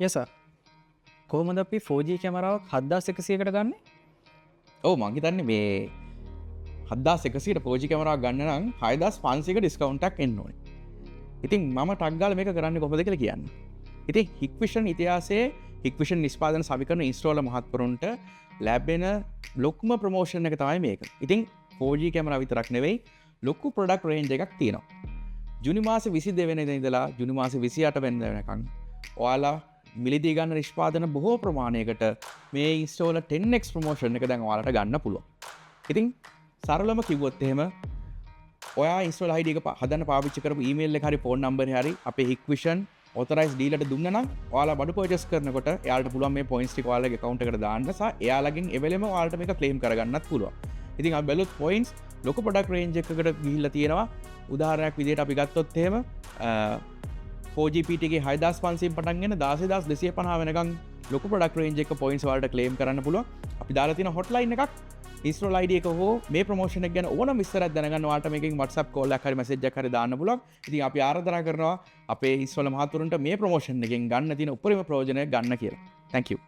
යස කොහොමද අපි 4G කැමරාවක් 7100කට ගන්න? ඔව් මං හිතන්නේ මේ 7100ට 4G කැමරාවක් ගන්න නම් 6500ක ඩිස්කවුන්ට් එකක් එන්න ඕනේ. ඉතින් මම ටක් ගාලා මේක කරන්නේ කොහොමද කියලා කියන්න. ඉතින් Hikvision ඉතිහාසයේ Hikvision නිෂ්පාදන සමීකරණ ඉන්ස්ටෝලර් මහත්වරුන්ට ලැබෙන ලොකුම ප්‍රමෝෂන් එක තමයි මේක. ඉතින් 4G කැමරා විතරක් නෙවෙයි ලොකු ප්‍රොඩක්ට් රේන්ජ් එකක් තියෙනවා. ජුනි මාසේ 22 වෙනිදා ඉඳලා ජුනි මාසේ 28 වෙනිදා වෙනකන් ඔයාලා මිලදී ගන්න නිෂ්පාදන බොහෝ ප්‍රමාණයකට මේ ඉන්ස්ටෝලර් 10x ප්‍රමෝෂන් එක දැන් ඔයාලට ගන්න පුළුවන්. ඉතින් සරලම කිව්වොත් එහෙම ඔයා ඉන්ස්ටෝල් ID එක හදන්න පාවිච්චි කරපු ඊමේල් එක හරි ෆෝන් නම්බර් එක හරි අපේ Hikvision ඔතොරයිස් ඩීලර්ට දුන්නා නම් ඔයාලා බඩු පර්චේස් කරනකොට එයාලට පුළුවන් මේ පොයින්ට්ස් ටික ඔයාලගේ account එකට දාන්න සහ එයාලගෙන් එවෙලෙම ඔයාලට මේක ක්ලේම් කරගන්නත් පුළුවන්. ඉතින් අපි බැලුවොත් පොයින්ට්ස් ලොකු ප්‍රොඩක්ට් රේන්ජ් එකකට ගිහිල්ලා තියෙනවා. උදාහරණයක් විදිහට අපි ගත්තොත් එහෙම 4GPT ගේ 6500 පටන් ගෙන 16250 වෙනකන් ලොකු ප්‍රොඩක්ට් රේන්ජ් එක පොයින්ට්ස් වලට ක්ලේම් කරන්න පුළුවන්. අපි දාලා තියෙන හොට්ලයින් එකක් ඉස්රෝල් ID එක හෝ මේ ප්‍රමෝෂන් එක ගැන ඕනම විස්තරයක් දැනගන්න ඔයාලට මේකෙන් WhatsApp call එකක් හරි message එකක් හරි දාන්න පුළුවන්. ඉතින් අපි ආරාධනා කරනවා අපේ ඉස්රෝල් මහතුරුන්ට මේ ප්‍රමෝෂන් එකෙන් ගන්න තියෙන උපරිම ප්‍රයෝජනය ගන්න කියලා. Thank you.